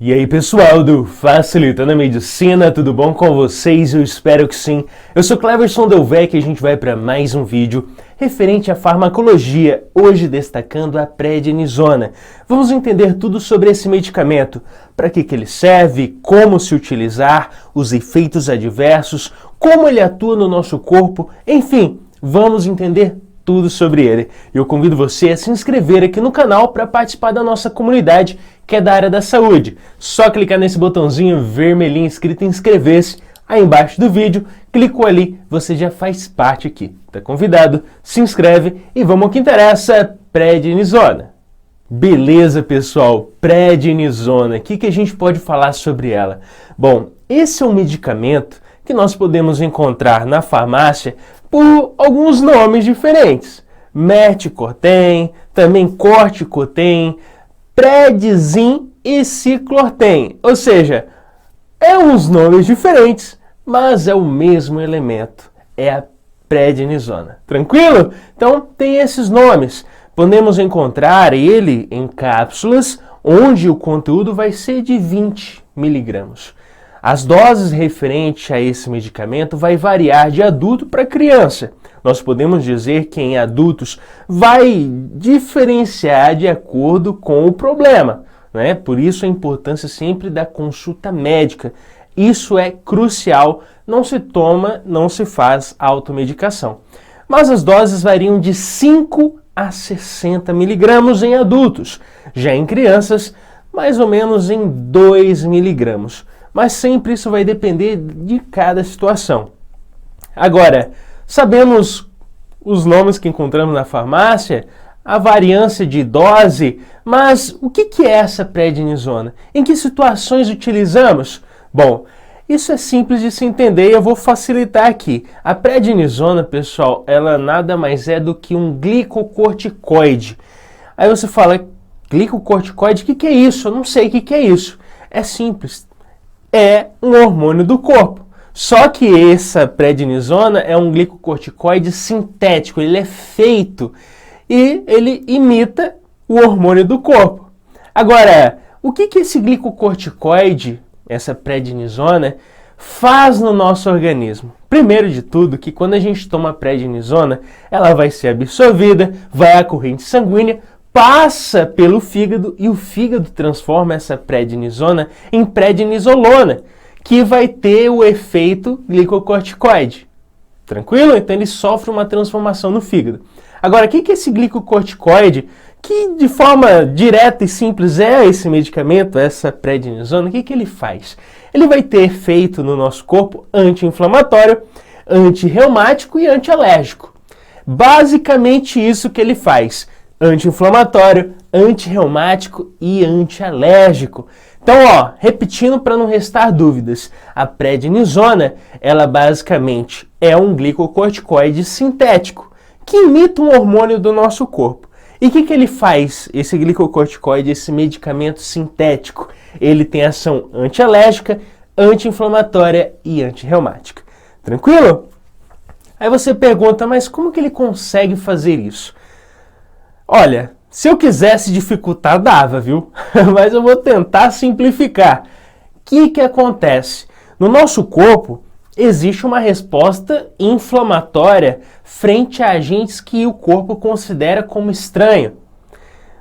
E aí pessoal do Facilitando a Medicina, tudo bom com vocês? Eu espero que sim. Eu sou Cleverson Delvecq e a gente vai para mais um vídeo referente à farmacologia, hoje destacando a prednisona. Vamos entender tudo sobre esse medicamento, para que ele serve, como se utilizar, os efeitos adversos, como ele atua no nosso corpo, enfim, vamos entender tudo sobre ele. Eu convido você a se inscrever aqui no canal para participar da nossa comunidade, que é da área da saúde. Só clicar nesse botãozinho vermelhinho escrito inscrever-se aí embaixo do vídeo, clicou ali, você já faz parte aqui. Tá convidado, se inscreve e vamos ao que interessa, prednisona. Beleza, pessoal, prednisona, o que a gente pode falar sobre ela? Bom, esse é um medicamento que nós podemos encontrar na farmácia por alguns nomes diferentes. Merticortem, também Corticotem, Predzin e Ciclortem. Ou seja, é uns nomes diferentes, mas é o mesmo elemento, é a prednisona. Tranquilo? Então tem esses nomes. Podemos encontrar ele em cápsulas, onde o conteúdo vai ser de 20 miligramas. As doses referentes a esse medicamento vai variar de adulto para criança. Nós podemos dizer que em adultos vai diferenciar de acordo com o problema, né? Por isso a importância sempre da consulta médica. Isso é crucial, não se toma, não se faz automedicação. Mas as doses variam de 5 a 60 miligramas em adultos. Já em crianças, mais ou menos em 2 miligramas. Mas sempre isso vai depender de cada situação. Agora, sabemos os nomes que encontramos na farmácia, a variância de dose, mas o que é essa prednisona? Em que situações utilizamos? Bom, isso é simples de se entender e eu vou facilitar aqui. A prednisona, pessoal, ela nada mais é do que um glicocorticoide. Aí você fala, glicocorticoide, o que é isso? Eu não sei o que é isso. É simples. É um hormônio do corpo. Só que essa prednisona é um glicocorticoide sintético, ele é feito e ele imita o hormônio do corpo. Agora, o que esse glicocorticoide, essa prednisona, faz no nosso organismo? Primeiro de tudo, que quando a gente toma prednisona, ela vai ser absorvida, vai à corrente sanguínea, passa pelo fígado e o fígado transforma essa prednisona em prednisolona, que vai ter o efeito glicocorticoide. Tranquilo? Então ele sofre uma transformação no fígado. Agora, o que esse glicocorticoide, que de forma direta e simples é esse medicamento, essa prednisona, o que ele faz? Ele vai ter efeito no nosso corpo anti-inflamatório, anti-reumático e anti-alérgico. Basicamente isso que ele faz. Anti-inflamatório, anti-reumático e anti-alérgico. Então, repetindo para não restar dúvidas, a prednisona, ela basicamente é um glicocorticoide sintético, que imita um hormônio do nosso corpo. E o que ele faz, esse glicocorticoide, esse medicamento sintético? Ele tem ação anti-alérgica, anti-inflamatória e anti-reumática. Tranquilo? Aí você pergunta, mas como que ele consegue fazer isso? Olha, se eu quisesse dificultar, dava, viu? Mas eu vou tentar simplificar. O que acontece? No nosso corpo, existe uma resposta inflamatória frente a agentes que o corpo considera como estranho.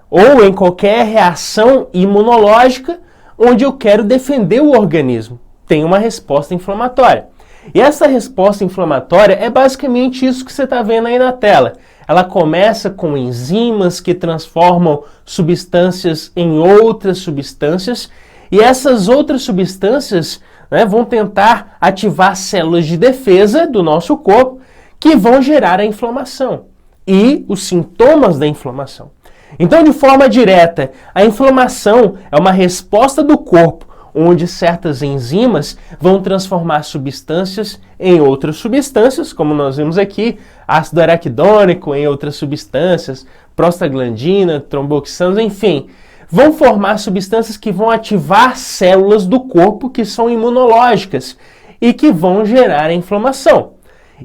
Ou em qualquer reação imunológica onde eu quero defender o organismo. Tem uma resposta inflamatória. E essa resposta inflamatória é basicamente isso que você está vendo aí na tela. Ela começa com enzimas que transformam substâncias em outras substâncias e essas outras substâncias, né, vão tentar ativar células de defesa do nosso corpo que vão gerar a inflamação e os sintomas da inflamação. Então, de forma direta, a inflamação é uma resposta do corpo onde certas enzimas vão transformar substâncias em outras substâncias, como nós vimos aqui, ácido araquidônico em outras substâncias, prostaglandina, tromboxanos, enfim, vão formar substâncias que vão ativar células do corpo que são imunológicas e que vão gerar a inflamação.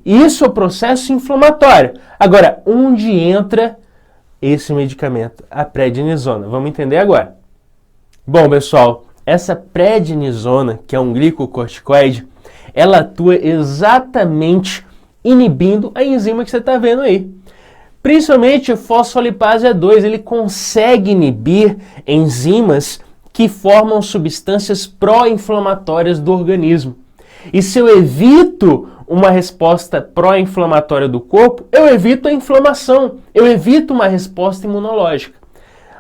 Isso é o processo inflamatório. Agora, onde entra esse medicamento? A prednisona. Vamos entender agora. Bom, pessoal, essa prednisona, que é um glicocorticoide, ela atua exatamente inibindo a enzima que você está vendo aí. Principalmente o fosfolipase E2, ele consegue inibir enzimas que formam substâncias pró-inflamatórias do organismo. E se eu evito uma resposta pró-inflamatória do corpo, eu evito a inflamação, eu evito uma resposta imunológica.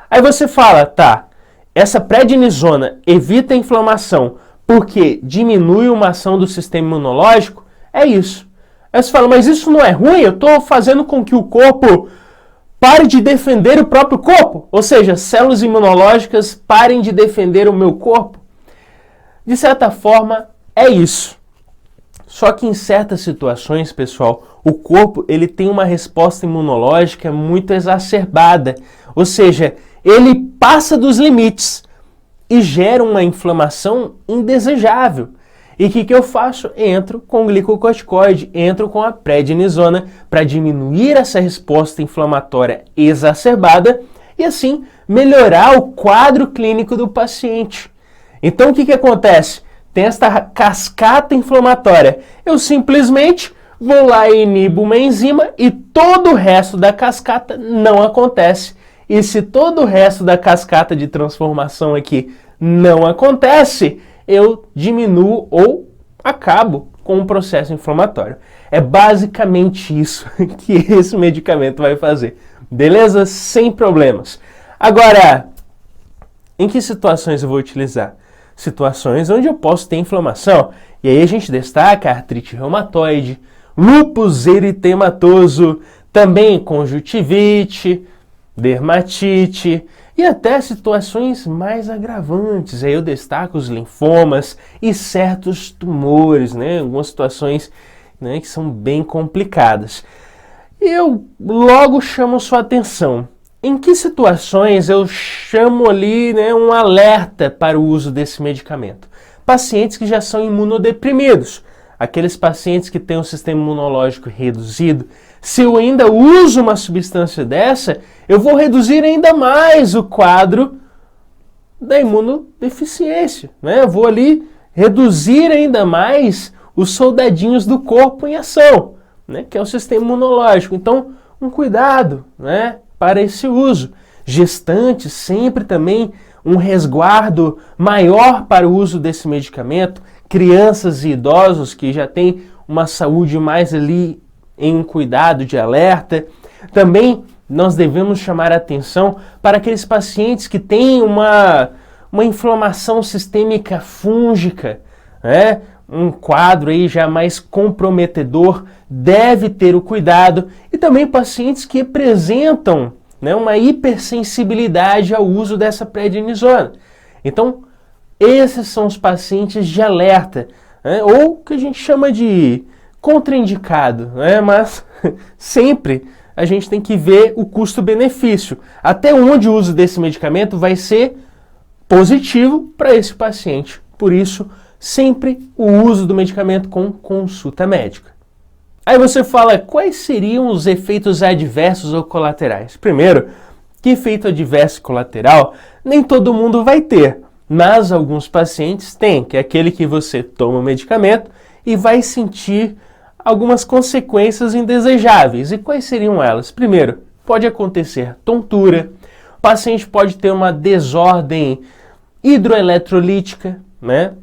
Aí você fala, tá, essa prednisona evita a inflamação porque diminui uma ação do sistema imunológico? É isso. Aí você fala, mas isso não é ruim? Eu estou fazendo com que o corpo pare de defender o próprio corpo? Ou seja, células imunológicas parem de defender o meu corpo? De certa forma, é isso. Só que em certas situações, pessoal, o corpo ele tem uma resposta imunológica muito exacerbada. Ou seja, ele passa dos limites e gera uma inflamação indesejável. E o que eu faço? Entro com o glicocorticoide, entro com a prednisona para diminuir essa resposta inflamatória exacerbada e assim melhorar o quadro clínico do paciente. Então o que acontece? Tem esta cascata inflamatória. Eu simplesmente vou lá e inibo uma enzima e todo o resto da cascata não acontece. E se todo o resto da cascata de transformação aqui não acontece, eu diminuo ou acabo com o processo inflamatório. É basicamente isso que esse medicamento vai fazer. Beleza? Sem problemas. Agora, em que situações eu vou utilizar? Situações onde eu posso ter inflamação. E aí a gente destaca a artrite reumatoide, lúpus eritematoso, também conjuntivite, dermatite e até situações mais agravantes. Aí eu destaco os linfomas e certos tumores, né? Algumas situações, né, que são bem complicadas. E eu logo chamo sua atenção. Em que situações eu chamo ali, né, um alerta para o uso desse medicamento? Pacientes que já são imunodeprimidos, aqueles pacientes que têm um sistema imunológico reduzido. Se eu ainda uso uma substância dessa, eu vou reduzir ainda mais o quadro da imunodeficiência, né? Eu vou ali reduzir ainda mais os soldadinhos do corpo em ação, né, que é o sistema imunológico. Então, um cuidado, né, para esse uso. Gestantes, sempre também um resguardo maior para o uso desse medicamento. Crianças e idosos que já têm uma saúde mais ali em um cuidado de alerta. Também nós devemos chamar a atenção para aqueles pacientes que têm uma inflamação sistêmica fúngica, né? Um quadro aí já mais comprometedor, deve ter o cuidado. E também pacientes que apresentam, né, uma hipersensibilidade ao uso dessa prednisona. Então, esses são os pacientes de alerta, né, ou que a gente chama de contraindicado, né, mas sempre a gente tem que ver o custo-benefício. Até onde o uso desse medicamento vai ser positivo para esse paciente. Por isso, sempre o uso do medicamento com consulta médica. Aí você fala, quais seriam os efeitos adversos ou colaterais? Primeiro, que efeito adverso colateral nem todo mundo vai ter, mas alguns pacientes têm, que é aquele que você toma o medicamento e vai sentir algumas consequências indesejáveis. E quais seriam elas? Primeiro, pode acontecer tontura, o paciente pode ter uma desordem hidroeletrolítica, né,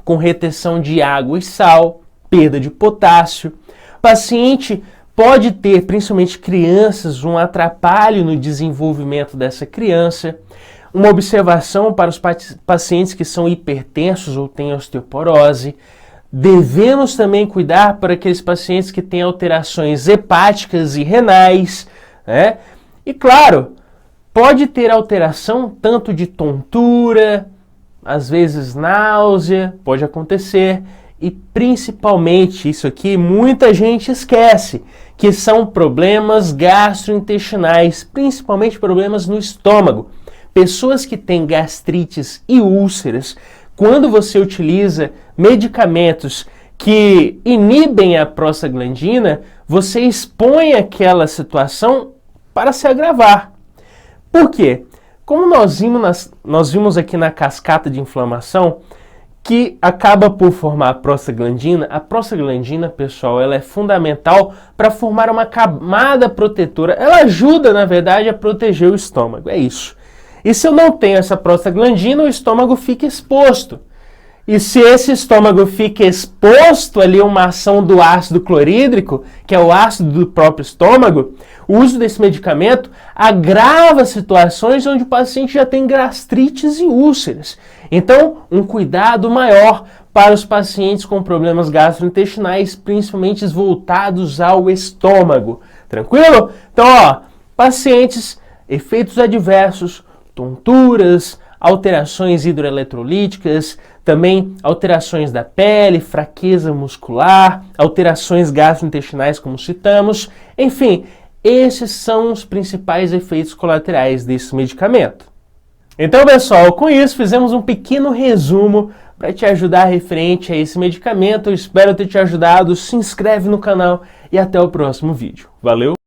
com retenção de água e sal, perda de potássio. O paciente pode ter, principalmente crianças, um atrapalho no desenvolvimento dessa criança. Uma observação para os pacientes que são hipertensos ou têm osteoporose. Devemos também cuidar para aqueles pacientes que têm alterações hepáticas e renais, né? E claro, pode ter alteração tanto de tontura, às vezes náusea, pode acontecer, e principalmente, isso aqui muita gente esquece, que são problemas gastrointestinais, principalmente problemas no estômago. Pessoas que têm gastrites e úlceras, quando você utiliza medicamentos que inibem a prostaglandina, você expõe aquela situação para se agravar. Por quê? Como nós vimos aqui na cascata de inflamação, que acaba por formar a prostaglandina, pessoal, ela é fundamental para formar uma camada protetora. Ela ajuda, na verdade, a proteger o estômago, é isso. E se eu não tenho essa prostaglandina, o estômago fica exposto. E se esse estômago fica exposto ali a uma ação do ácido clorídrico, que é o ácido do próprio estômago, o uso desse medicamento agrava situações onde o paciente já tem gastrites e úlceras. Então, um cuidado maior para os pacientes com problemas gastrointestinais, principalmente voltados ao estômago. Tranquilo? Então, pacientes, efeitos adversos, tonturas, alterações hidroeletrolíticas, também alterações da pele, fraqueza muscular, alterações gastrointestinais, como citamos. Enfim, esses são os principais efeitos colaterais desse medicamento. Então, pessoal, com isso fizemos um pequeno resumo para te ajudar referente a esse medicamento. Eu espero ter te ajudado. Se inscreve no canal e até o próximo vídeo. Valeu!